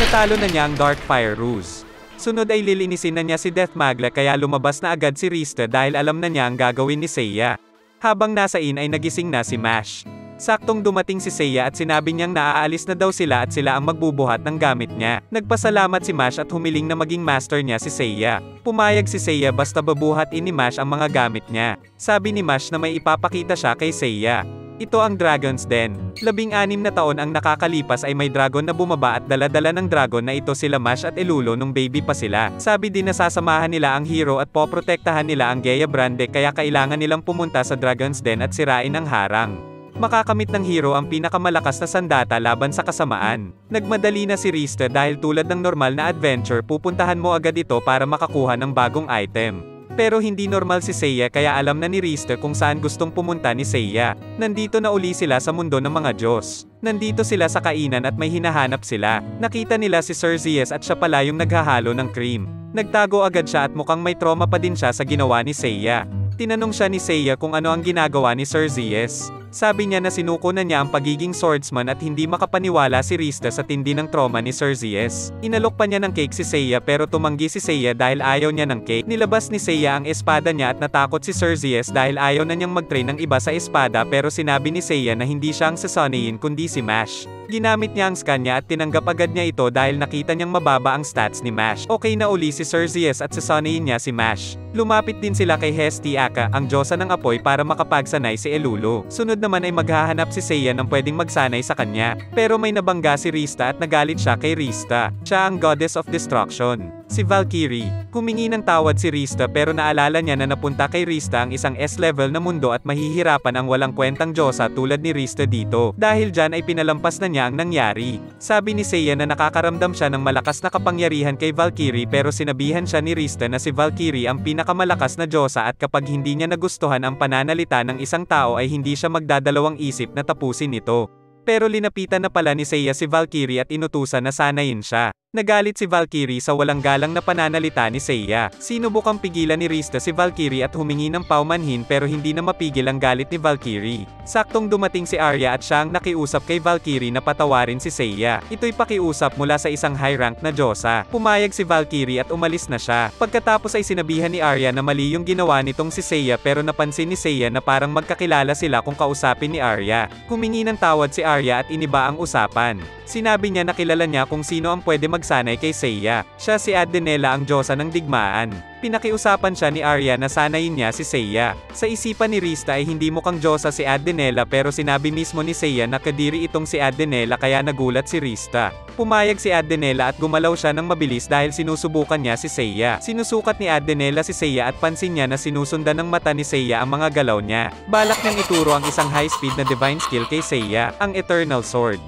Tinatalo na niya ang Dark Fire Ruse. Sunod ay lilinisin na niya si Death Magla kaya lumabas na agad si Rista dahil alam na niya ang gagawin ni Seiya. Habang nasa inn ay nagising na si Mash. Saktong dumating si Seiya at sinabi niyang naaalis na daw sila at sila ang magbubuhat ng gamit niya. Nagpasalamat si Mash at humiling na maging master niya si Seiya. Pumayag si Seiya basta babuhatin ni Mash ang mga gamit niya. Sabi ni Mash na may ipapakita siya kay Seiya. Ito ang Dragon's Den. 16 na taon ang nakakalipas ay may dragon na bumaba at dala-dala ng dragon na ito sila Mash at Elulo nung baby pa sila. Sabi din na sasamahan nila ang hero at poprotektahan nila ang Gea Brande kaya kailangan nilang pumunta sa Dragon's Den at sirain ang harang. Makakamit ng hero ang pinakamalakas na sandata laban sa kasamaan. Nagmadali na si Rista dahil tulad ng normal na adventure pupuntahan mo agad ito para makakuha ng bagong item. Pero hindi normal si Seiya kaya alam na ni Rista kung saan gustong pumunta ni Seiya. Nandito na uli sila sa mundo ng mga Diyos. Nandito sila sa kainan at may hinahanap sila. Nakita nila si Sir Zeus at siya pala yung naghahalo ng cream. Nagtago agad siya at mukhang may trauma pa din siya sa ginawa ni Seiya. Tinanong siya ni Seiya kung ano ang ginagawa ni Sir Zeus. Sabi niya na sinuko na niya ang pagiging swordsman at hindi makapaniwala si Rista sa tindi ng trauma ni Sir Zeus. Inalok pa niya ng cake si Seiya pero tumanggi si Seiya dahil ayaw niya ng cake. Nilabas ni Seiya ang espada niya at natakot si Sir Zeus dahil ayaw na niyang mag-train ng iba sa espada pero sinabi ni Seiya na hindi siya ang sasaneyin kundi si Mash. Ginamit niya ang scan niya at tinanggap agad niya ito dahil nakita niyang mababa ang stats ni Mash. Okay na uli si Sir Zeus at sasaneyin niya si Mash. Lumapit din sila kay Hesti Aka, ang diyosa ng apoy para makapagsanay si Elulo. Sunod naman ay maghahanap si Seiya ng pwedeng magsanay sa kanya. Pero may nabangga si Rista at nagalit siya kay Rista. Siya ang Goddess of Destruction. Si Valkyrie. Humingi ng tawad si Rista pero naalala niya na napunta kay Rista ang isang S-level na mundo at mahihirapan ang walang kwentang diyosa tulad ni Rista dito. Dahil dyan ay pinalampas na niya ang nangyari. Sabi ni Seiya na nakakaramdam siya ng malakas na kapangyarihan kay Valkyrie pero sinabihan siya ni Rista na si Valkyrie ang pinakamalakas na diyosa at kapag hindi niya nagustuhan ang pananalita ng isang tao ay hindi siya magdadalawang isip na tapusin ito. Pero linapitan na pala ni Seiya si Valkyrie at inutusan na sanayin siya. Nagalit si Valkyrie sa walang galang na pananalita ni Seiya. Sinubukang pigilan ni Rista si Valkyrie at humingi ng paumanhin pero hindi na mapigil ang galit ni Valkyrie. Saktong dumating si Arya at siya ang nakiusap kay Valkyrie na patawarin si Seiya. Ito'y pakiusap mula sa isang high-rank na diyosa. Pumayag si Valkyrie at umalis na siya. Pagkatapos ay sinabihan ni Arya na mali yung ginawa nitong si Seiya pero napansin ni Seiya na parang magkakilala sila kung kausapin ni Arya. Humingi ng tawad si Arya at iniba ang usapan. Sinabi niya na kilala niya kung sino ang pwede magsanay kay Seiya. Siya si Adenela ang diyosa ng digmaan. Pinakiusapan siya ni Arya na sanayin niya si Seiya. Sa isipan ni Rista ay hindi mukhang diyosa si Adenela pero sinabi mismo ni Seiya na kadiri itong si Adenela kaya nagulat si Rista. Pumayag si Adenela at gumalaw siya ng mabilis dahil sinusubukan niya si Seiya. Sinusukat ni Adenela si Seiya at pansin niya na sinusundan ng mata ni Seiya ang mga galaw niya. Balak niyang ituro ang isang high-speed na divine skill kay Seiya, ang Eternal Sword.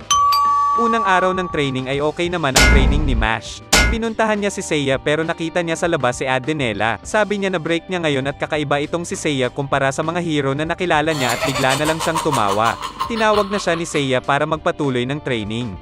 Unang araw ng training ay okay naman ang training ni Mash. Pinuntahan niya si Seiya pero nakita niya sa labas si Adenela. Sabi niya na break niya ngayon at kakaiba itong si Seiya kumpara sa mga hero na nakilala niya at bigla na lang siyang tumawa. Tinawag na siya ni Seiya para magpatuloy ng training.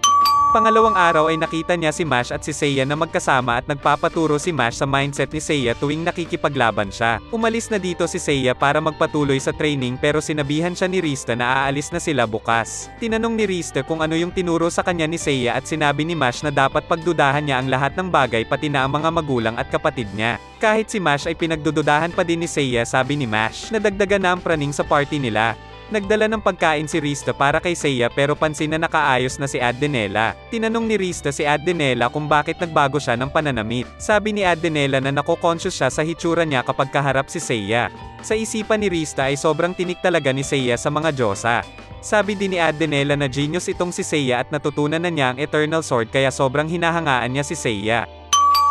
Pangalawang araw ay nakita niya si Mash at si Seiya na magkasama at nagpapaturo si Mash sa mindset ni Seiya tuwing nakikipaglaban siya. Umalis na dito si Seiya para magpatuloy sa training pero sinabihan siya ni Rista na aalis na sila bukas. Tinanong ni Rista kung ano yung tinuro sa kanya ni Seiya at sinabi ni Mash na dapat pagdudahan niya ang lahat ng bagay pati na ang mga magulang at kapatid niya. Kahit si Mash ay pinagdududahan pa din ni Seiya, sabi ni Mash. Nadagdagan na ang praning sa party nila. Nagdala ng pagkain si Rista para kay Seiya pero pansin na nakaayos na si Adenela. Tinanong ni Rista si Adenela kung bakit nagbago siya ng pananamit. Sabi ni Adenela na nako-conscious siya sa hitsura niya kapag kaharap si Seiya. Sa isipan ni Rista ay sobrang tinik talaga ni Seiya sa mga diyosa. Sabi din ni Adenela na genius itong si Seiya at natutunan na niya ang Eternal Sword kaya sobrang hinahangaan niya si Seiya.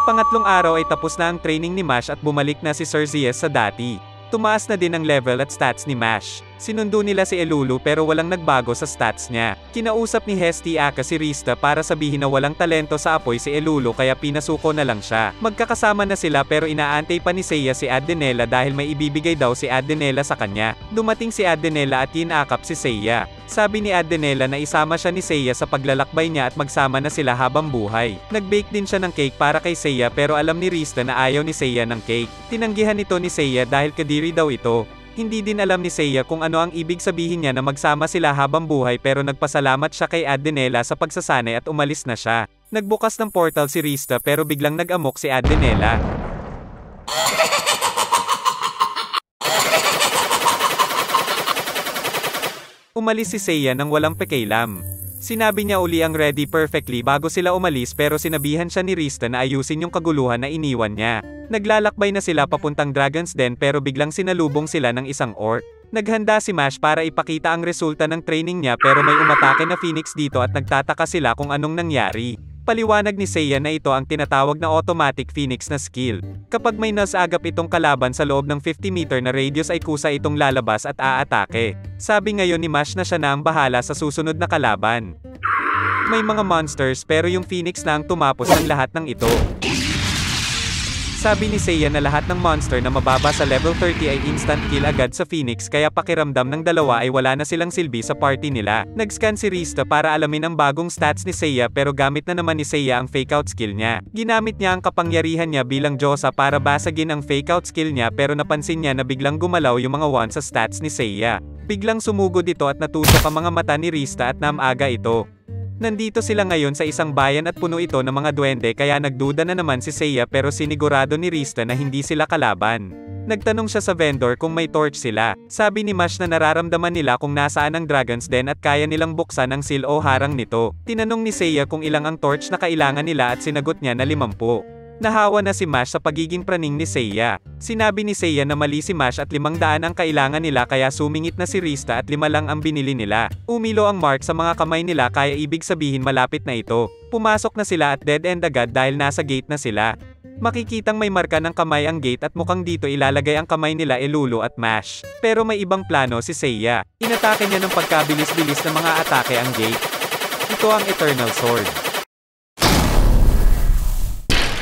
Pangatlong araw ay tapos na ang training ni Mash at bumalik na si Sir Zeus sa dati. Tumaas na din ang level at stats ni Mash. Sinundo nila si Elulo pero walang nagbago sa stats niya. Kinausap ni Hesti Aka si Rista para sabihin na walang talento sa apoy si Elulo kaya pinasuko na lang siya. Magkakasama na sila pero inaantay pa ni Seiya si Adenela dahil may ibibigay daw si Adenela sa kanya. Dumating si Adenela at yinakap si Seiya. Sabi ni Adenela na isama siya ni Seiya sa paglalakbay niya at magsama na sila habang buhay. Nag-bake din siya ng cake para kay Seiya pero alam ni Rista na ayaw ni Seiya ng cake. Tinanggihan ito ni Seiya dahil kadiri daw ito. Hindi din alam ni Seiya kung ano ang ibig sabihin niya na magsama sila habang buhay pero nagpasalamat siya kay Adenela sa pagsasanay at umalis na siya. Nagbukas ng portal si Rista pero biglang nag-amok si Adenela. Umalis si Seiya nang walang pakialam. Sinabi niya uli ang ready perfectly bago sila umalis pero sinabihan siya ni Rista na ayusin yung kaguluhan na iniwan niya. Naglalakbay na sila papuntang Dragon's Den pero biglang sinalubong sila ng isang orc. Naghanda si Mash para ipakita ang resulta ng training niya pero may umatake na Phoenix dito at nagtataka sila kung anong nangyari. Paliwanag ni Seiya na ito ang tinatawag na automatic Phoenix na skill. Kapag may nasagap itong kalaban sa loob ng 50 meter na radius ay kusa itong lalabas at aatake. Sabi ngayon ni Mash na siya na ang bahala sa susunod na kalaban. May mga monsters pero yung Phoenix na ang tumapos ng lahat ng ito. Sabi ni Seiya na lahat ng monster na mababa sa level 30 ay instant kill agad sa Phoenix kaya pakiramdam ng dalawa ay wala na silang silbi sa party nila. Nag-scan si Rista para alamin ang bagong stats ni Seiya pero gamit na naman ni Seiya ang fake out skill niya. Ginamit niya ang kapangyarihan niya bilang Diyosa para basagin ang fake out skill niya pero napansin niya na biglang gumalaw yung mga 1 sa stats ni Seiya. Biglang sumugod ito at natusok ang mga mata ni Rista at namaga ito. Nandito sila ngayon sa isang bayan at puno ito ng mga duwende kaya nagduda na naman si Seiya pero sinigurado ni Rista na hindi sila kalaban. Nagtanong siya sa vendor kung may torch sila. Sabi ni Mash na nararamdaman nila kung nasaan ang Dragon's Den at kaya nilang buksan ang seal o harang nito. Tinanong ni Seiya kung ilang ang torch na kailangan nila at sinagot niya na 50. Nahawa na si Mash sa pagiging praning ni Seiya. Sinabi ni Seiya na mali si Mash at 500 ang kailangan nila kaya sumingit na si Rista at 5 lang ang binili nila. Umilo ang mark sa mga kamay nila kaya ibig sabihin malapit na ito. Pumasok na sila at dead end agad dahil nasa gate na sila. Makikitang may marka ng kamay ang gate at mukhang dito ilalagay ang kamay nila Elulu at Mash. Pero may ibang plano si Seiya. Inatake niya ng pagkabilis-bilis ng mga atake ang gate. Ito ang Eternal Sword.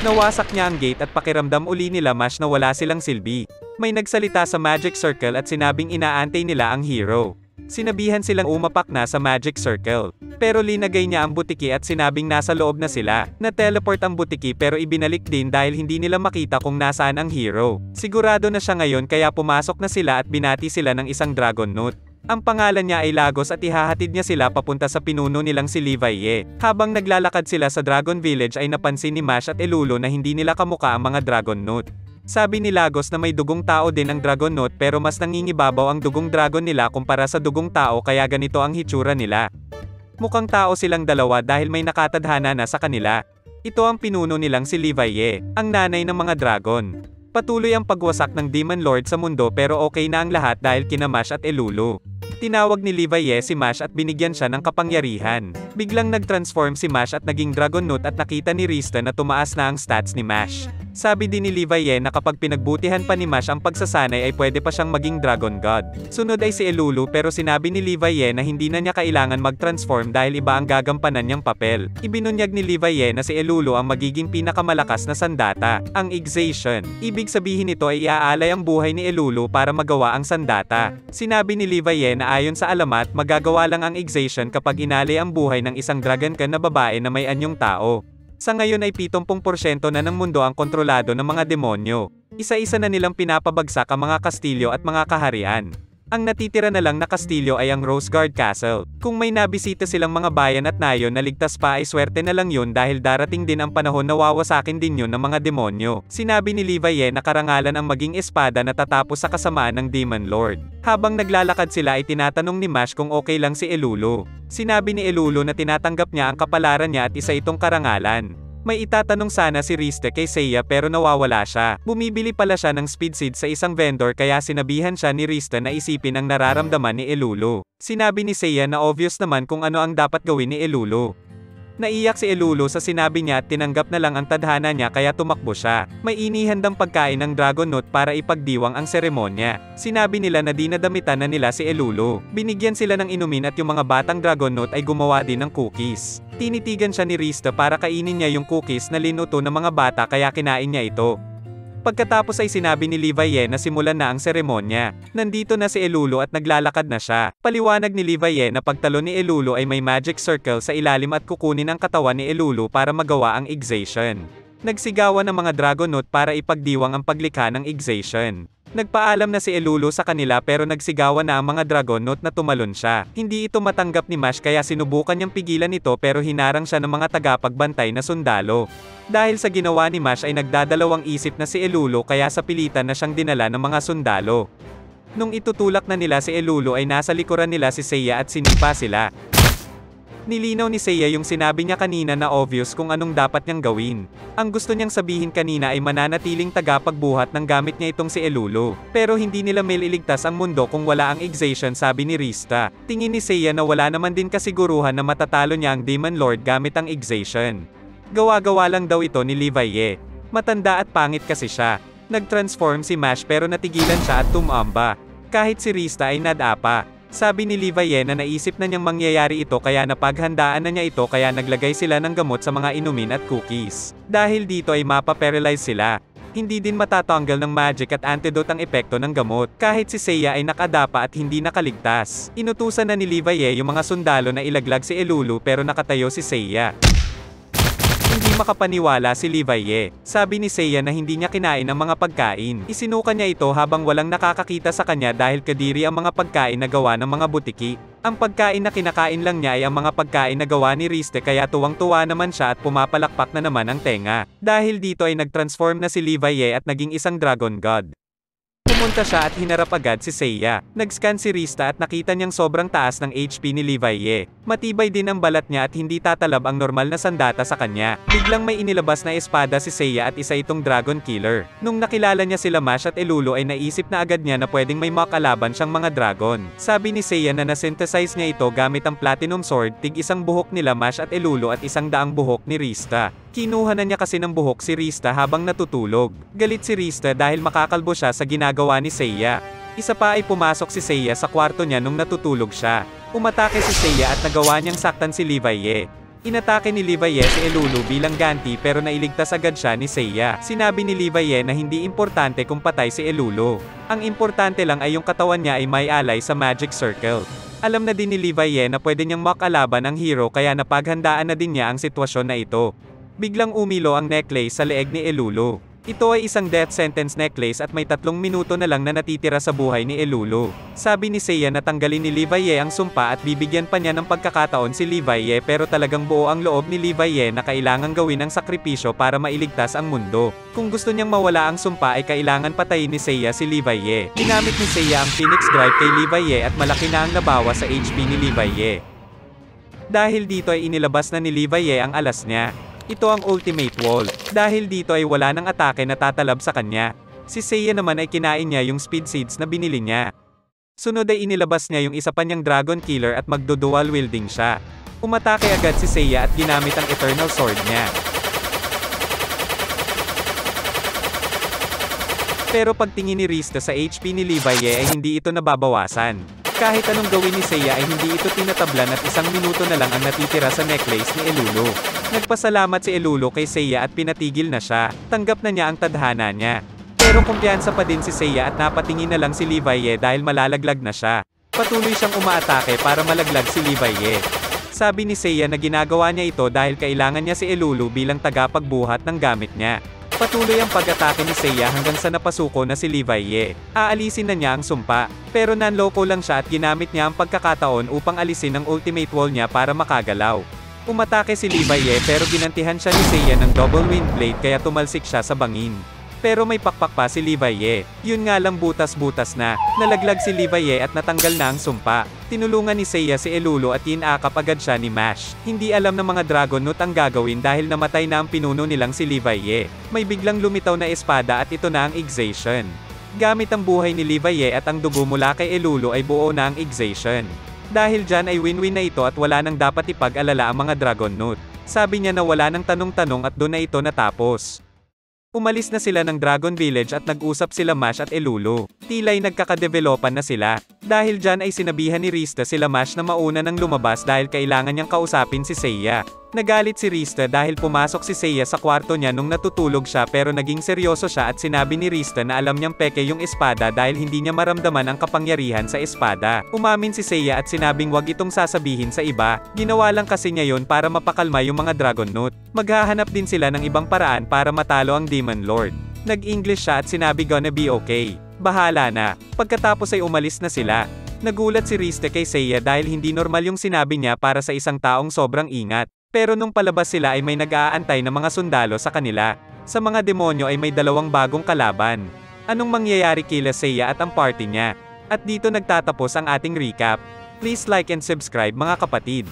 Nawasak niya ang gate at pakiramdam uli nila Mash na wala silang silbi. May nagsalita sa Magic Circle at sinabing inaantay nila ang hero. Sinabihan silang umapak na sa Magic Circle. Pero linagay niya ang butiki at sinabing nasa loob na sila. Na-teleport ang butiki pero ibinalik din dahil hindi nila makita kung nasaan ang hero. Sigurado na siya ngayon kaya pumasok na sila at binati sila ng isang Dragon Note. Ang pangalan niya ay Lagos at ihahatid niya sila papunta sa pinuno nilang si Levi. Habang naglalakad sila sa Dragon Village ay napansin ni Mash at Elulu na hindi nila kamuka ang mga Dragon Note. Sabi ni Lagos na may dugong tao din ang Dragon Note pero mas nangingibabaw ang dugong dragon nila kumpara sa dugong tao kaya ganito ang hitsura nila. Mukhang tao silang dalawa dahil may nakatadhana na sa kanila. Ito ang pinuno nilang si Levi, ang nanay ng mga dragon. Patuloy ang pagwasak ng Demon Lord sa mundo pero okay na ang lahat dahil kina Mash at Elulu. Tinawag ni Levi si Mash at binigyan siya ng kapangyarihan. Biglang nag-transform si Mash at naging Dragon Note at nakita ni Rista na tumaas na ang stats ni Mash. Sabi din ni Levi na kapag pinagbutihan pa ni Mash ang pagsasanay ay pwede pa siyang maging Dragon God. Sunod ay si Elulu pero sinabi ni Levi na hindi na niya kailangan mag-transform dahil iba ang gagampanan niyang papel. Ibinunyag ni Levi na si Elulu ang magiging pinakamalakas na sandata, ang Exation. Ibig sabihin nito ay iaalay ang buhay ni Elulu para magawa ang sandata. Sinabi ni Levi na ayon sa alamat magagawa lang ang Exation kapag inalay ang buhay ng isang dragon na babae na may anyong tao. Sa ngayon ay 70% na ng mundo ang kontrolado ng mga demonyo. Isa-isa na nilang pinapabagsak ang mga kastilyo at mga kaharian. Ang natitira na lang na kastilyo ay ang Roseguard Castle. Kung may nabisita silang mga bayan at nayon na ligtas pa ay swerte na lang yun dahil darating din ang panahon na wawasakin din yun ng mga demonyo. Sinabi ni Levi na karangalan ang maging espada na tatapos sa kasamaan ng Demon Lord. Habang naglalakad sila ay tinatanong ni Mash kung okay lang si Elulu. Sinabi ni Elulu na tinatanggap niya ang kapalaran niya at isa itong karangalan. May itatanong sana si Rista kay Seiya pero nawawala siya. Bumibili pala siya ng speed seed sa isang vendor kaya sinabihan siya ni Rista na isipin ang nararamdaman ni Elulu. Sinabi ni Seiya na obvious naman kung ano ang dapat gawin ni Elulu. Naiyak si Elulu sa sinabi niya at tinanggap na lang ang tadhana niya kaya tumakbo siya. May inihandang pagkain ng Dragon Note para ipagdiwang ang seremonya. Sinabi nila na dinadamitan na nila si Elulu. Binigyan sila ng inumin at yung mga batang Dragon Note ay gumawa din ng cookies. Tinitigan siya ni Rista para kainin niya yung cookies na linuto ng mga bata kaya kinain niya ito. Pagkatapos ay sinabi ni Levi na simulan na ang seremonya. Nandito na si Elulu at naglalakad na siya. Paliwanag ni Levi na pagtalo ni Elulu ay may magic circle sa ilalim at kukunin ang katawan ni Elulu para magawa ang Exation. Nagsigawan ng mga Dragon Note para ipagdiwang ang paglikha ng Exation. Nagpaalam na si Elulu sa kanila pero nagsigawan na ang mga Dragonaut na tumalon siya. Hindi ito matanggap ni Mash kaya sinubukan niyang pigilan ito pero hinarang siya ng mga tagapagbantay na sundalo. Dahil sa ginawa ni Mash ay nagdadalawang isip na si Elulu kaya sa pilitan na siyang dinala ng mga sundalo. Nung itutulak na nila si Elulu ay nasa likuran nila si Seiya at sinipa sila. Nilinaw ni Seiya yung sinabi niya kanina na obvious kung anong dapat niyang gawin. Ang gusto niyang sabihin kanina ay mananatiling tagapagbuhat ng gamit niya itong si Elulu. Pero hindi nila mailigtas ang mundo kung wala ang Exation, sabi ni Rista. Tingin ni Seiya na wala naman din kasiguruhan na matatalo niya ang Demon Lord gamit ang Exation. Gawa-gawa lang daw ito ni Levi Ye. Matanda at pangit kasi siya. Nag-transform si Mash pero natigilan siya at tumamba. Kahit si Rista ay nadapa. Sabi ni Levi Ye na naisip na niyang mangyayari ito kaya napaghandaan na niya ito kaya naglagay sila ng gamot sa mga inumin at cookies. Dahil dito ay mapaparalyze sila. Hindi din matatanggal ng magic at antidote ang epekto ng gamot. Kahit si Seiya ay nakadapa at hindi nakaligtas. Inutusan na ni Levi Ye yung mga sundalo na ilaglag si Elulu pero nakatayo si Seiya. Hindi makapaniwala si Levi Ye. Sabi ni Seiya na hindi niya kinain ang mga pagkain. Isinuka niya ito habang walang nakakakita sa kanya dahil kadiri ang mga pagkain na gawa ng mga butiki. Ang pagkain na kinakain lang niya ay ang mga pagkain na gawa ni Riste kaya tuwang-tuwa naman siya at pumapalakpak na naman ang tenga. Dahil dito ay nag-transform na si Levi Ye at naging isang Dragon God. Pumunta siya at hinarap agad si Seiya. Nag-scan si Rista at nakita niyang sobrang taas ng HP ni Levi Ye. Matibay din ang balat niya at hindi tatalab ang normal na sandata sa kanya. Biglang may inilabas na espada si Seiya at isa itong Dragon Killer. Nung nakilala niya sila Mash at Elulu ay naisip na agad niya na pwedeng may makalaban siyang mga dragon. Sabi ni Seiya na nasynthesize niya ito gamit ang Platinum Sword, tig-isang buhok nila Mash at Elulu at 100 buhok ni Rista. Kinuha na niya kasi ng buhok si Rista habang natutulog. Galit si Rista dahil makakalbo siya sa ginagawa ni Seiya. Isa pa ay pumasok si Seiya sa kwarto niya nung natutulog siya. Umatake si Seiya at nagawa niyang saktan si Levi Ye. Inatake ni Levi Ye si Elulu bilang ganti pero nailigtas agad siya ni Seiya. Sinabi ni Levi Ye na hindi importante kung patay si Elulu. Ang importante lang ay yung katawan niya ay may alay sa Magic Circle. Alam na din ni Levi Ye na pwede niyang makalaban ang hero kaya napaghandaan na din niya ang sitwasyon na ito. Biglang umilo ang necklace sa leeg ni Elulu. Ito ay isang death sentence necklace at may 3 minuto na lang na natitira sa buhay ni Elulu. Sabi ni Seiya na tanggalin ni Levi Ye ang sumpa at bibigyan pa niya ng pagkakataon si Levi Ye pero talagang buo ang loob ni Levi Ye na kailangang gawin ang sakripisyo para mailigtas ang mundo. Kung gusto niyang mawala ang sumpa ay kailangan patayin ni Seiya si Levi Ye. Ginamit ni Seiya ang Phoenix Drive kay Levi Ye at malaki na ang nabawa sa HP ni Levi Ye. Dahil dito ay inilabas na ni Levi Ye ang alas niya. Ito ang Ultimate Wall. Dahil dito ay wala ng atake na tatalab sa kanya. Si Seiya naman ay kinain niya yung Speed Seeds na binili niya. Sunod ay inilabas niya yung isa pa niyang Dragon Killer at magdo-dual wielding siya. Umatake agad si Seiya at ginamit ang Eternal Sword niya. Pero pagtingin ni Rista sa HP ni Levi Ye ay hindi ito nababawasan. Kahit anong gawin ni Seiya ay hindi ito tinatablan at 1 minuto na lang ang natitira sa necklace ni Elulu. Nagpasalamat si Elulu kay Seiya at pinatigil na siya. Tanggap na niya ang tadhana niya. Pero kumpiyansa pa din si Seiya at napatingin na lang si Levi Ye dahil malalaglag na siya. Patuloy siyang umaatake para malaglag si Levi Ye. Sabi ni Seiya na ginagawa niya ito dahil kailangan niya si Elulu bilang tagapagbuhat ng gamit niya. Patuloy ang pag-atake ni Seiya hanggang sa napasuko na si Levi Ye. Aalisin na niya ang sumpa. Pero nanloko lang siya at ginamit niya ang pagkakataon upang alisin ang ultimate wall niya para makagalaw. Umatake si Levi Ye pero ginantihan siya ni Seiya ng double wind blade kaya tumalsik siya sa bangin. Pero may pakpak pa si Levi Ye. Yun nga lang butas-butas na. Nalaglag si Levi Ye at natanggal na ang sumpa. Tinulungan ni Seiya si Elulu at inakap agad siya ni Mash. Hindi alam ng mga Dragonaut ang gagawin dahil namatay na ang pinuno nilang si Levi Ye. May biglang lumitaw na espada at ito na ang Exation. Gamit ang buhay ni Levi Ye at ang dugo mula kay Elulu ay buo na ang Exation. Dahil dyan ay win-win na ito at wala nang dapat ipag-alala ang mga Dragonaut. Sabi niya na wala nang tanong-tanong at doon na ito natapos. Umalis na sila ng Dragon Village at nag-usap sila Mash at Elulu. Tila'y nagkakadevelopan na sila. Dahil dyan ay sinabihan ni Rista sila Mash na mauna nang lumabas dahil kailangan niyang kausapin si Seiya. Nagalit si Rista dahil pumasok si Seiya sa kwarto niya nung natutulog siya pero naging seryoso siya at sinabi ni Rista na alam niyang peke yung espada dahil hindi niya maramdaman ang kapangyarihan sa espada. Umamin si Seiya at sinabing wag itong sasabihin sa iba. Ginawa lang kasi niya yon para mapakalma yung mga Dragonaut. Maghahanap din sila ng ibang paraan para matalo ang Demon Lord. Nag-English siya at sinabi gonna be okay. bahala na. Pagkatapos ay umalis na sila. Nagulat si Riste kay Seiya dahil hindi normal yung sinabi niya para sa isang taong sobrang ingat. Pero nung palabas sila ay may nag-aantay na mga sundalo sa kanila. Sa mga demonyo ay may dalawang bagong kalaban. Anong mangyayari kila Seiya at ang party niya? At dito nagtatapos ang ating recap. Please like and subscribe mga kapatid.